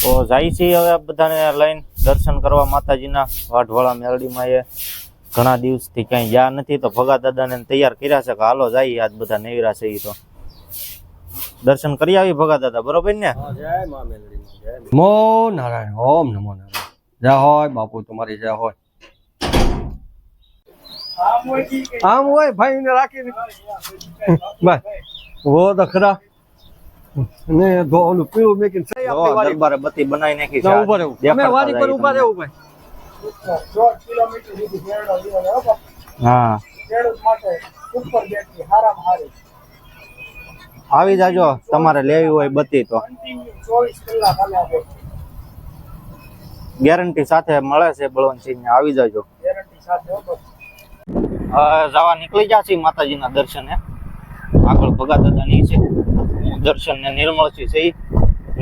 તો જાય છે હવે બધાને લઈને દર્શન કરવા માતાજીના વાઢવાળા મેલડીમાં. એ ઘણા દિવસથી ક્યાંય ગયા નથી તો ભગા દાદાને તૈયાર કર્યા છે કે હાલો જાય આજ બધા નેવરા છે. એ તો દર્શન કરી આવી ભગા દાદા, બરોબર ને? જય મા મેલડીમાં જય નમો નારાયણ. ઓમ નમો નારાયણ. જય હોય બાપુ, તમારી જય હોય. આમ હોય ભાઈ ને રાખીને ભાઈ વો તો ખરા ને ઓલું પીળું મેકીને દરબારે બત્તી બનાવી નાખી છે. ઉભા રહેવું, અમે વાડી પર ઉભા રહેવું ભાઈ. હા, આવી જાજો તમારે લેવી હોય બત્તી તો ગેરંટી સાથે મળે છે બળવંતસિંહ ને. આવી જાજો. જવા નીકળી જશે માતાજીના દર્શને. આગળ ભગા દાદાની છે દર્શન ને નિર્મળસિંહ છે.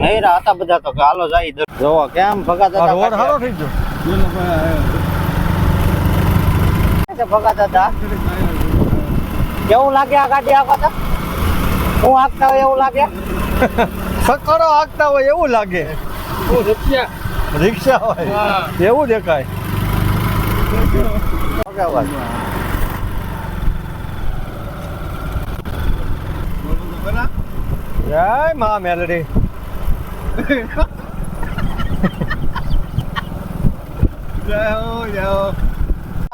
નહીં હતા બધા તો હાલો જાય. જોવો કેમ ભગા દાદા રોડ સારો થઈ ગયો. ભગા દાદા કેવું લાગે આ ગાડી આખા? હું હાંકતા હોય એવું લાગે? સકડો હાંકતા હોય એવું લાગે. રિક્ષા હોય એવું દેખાય. જય મા મેલડી.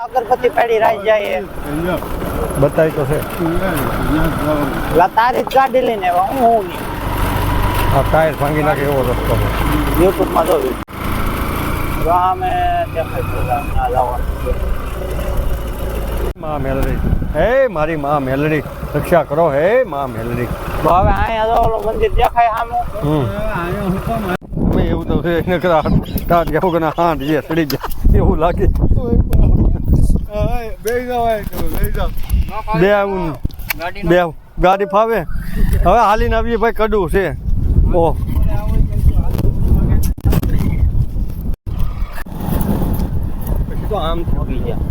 અગરબત્તી પેડી રાઈ જાય બતાવી તો છે. તારી જ ગાડી લઈને આવ્યા, હું નહીં. આ ટાયર ભાંગી નાખે એવો રસ્તો યુટ્યુબમાં જોયું. અમે દેખાય મા મેલડી. હે મારી મા મેલડી, રક્ષા કરો હે મા મેલડી. તો હવે અહીંયા જો મંદિર દેખાય સામે. અમે એવું તો છે એવું કે હાથ જે સડી જાય એવું લાગે. બે આવું બે ગાડી ફાવે. હવે હાલીને આવીએ ભાઈ, કડું છે. ઓહ પછી તો આમ થઈ ગયા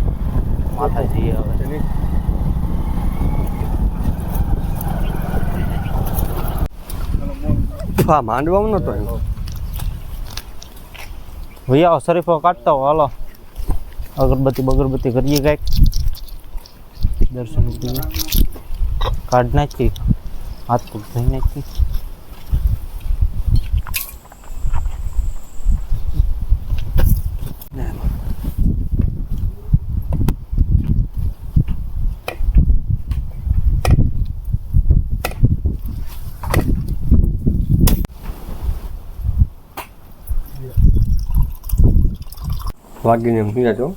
માતાજી. હવે હા માંડવામાં નતો ભૈયા શરીફો કાઢતા હો. હાલો અગરબત્તી બગરબત્તી કરીએ કાંઈક. દર્શન કરીએ. કાઢ નાખી હાથ પગ ધોઈ નાખી. વાગીને એમ પીયા છો.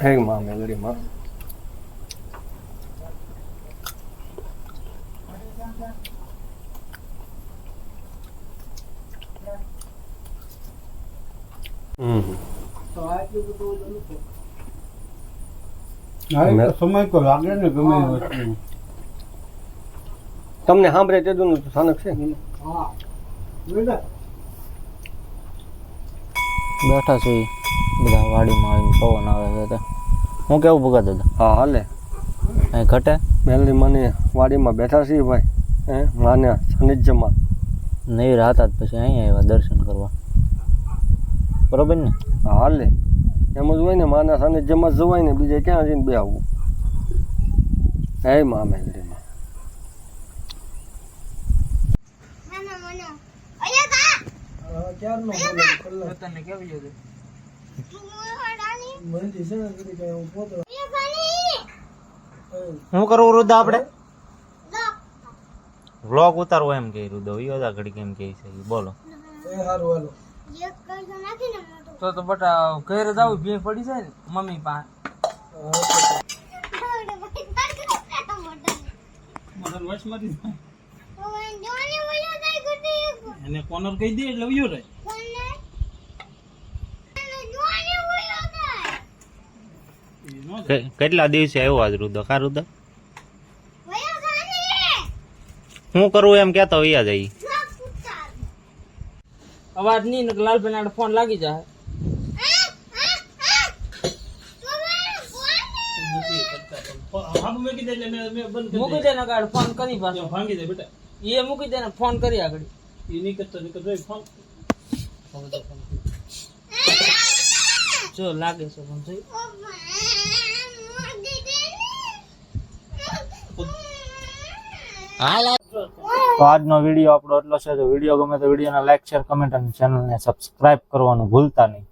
હે મા મેલડી માં. સમય તો લાગે ને ગમે વસ્તુ. તમને સાંભળે તે દુનું સ્થાનક છે. બેઠા છે બધા વાડીમાં આવીને પવન આવે છે. હું કેવું ભગા દાદા? હા હાલે. અહીં ઘટે મેલડી માની વાડીમાં બેઠા છીએ ભાઈ. હે માને સાનિધ્યમાં નહીં રાતા જ પછી અહીંયા આવ્યા દર્શન કરવા, બરોબર ને? હા હાલે. એમ જ હોય ને, માના સાનિધ્યમાં જવાય ને, બીજે ક્યાં જઈને બે આવવું. હે મા મેલડીમાં. હું કરું રુદા? આપણે વ્લોગ ઉતારવો એમ કે રુદો યોદા ઘડી કેમ કે છે? બોલો. તો બટા ઘરે જાવ ભે પડી જાય ને મમ્મી પાસે. એને કોનર કહી દે એટલે વયો રહે. કેટલા દિવસે આવ્યો આજ રુદો? કા રુદો હું કરું એમ કેતો વૈયા જાય. અવાજ નહીં ને લાલભાઈ ફોન લાગી જાય. મૂકી દે ને ગાડ ફોન કરી પાછો. ભાંગી દે બેટા. એ મૂકી દે ને ફોન કરી આગળ. એની કરતા ફોન જો લાગે છે પણ જોઈ તો આજનો વિડીયો આપણો એટલો છે. જો વિડીયો ગમે તો વિડીયોને લાઈક શેર કમેન્ટ અને ચેનલને સબસ્ક્રાઇબ કરવાનું ભૂલતા નહીં.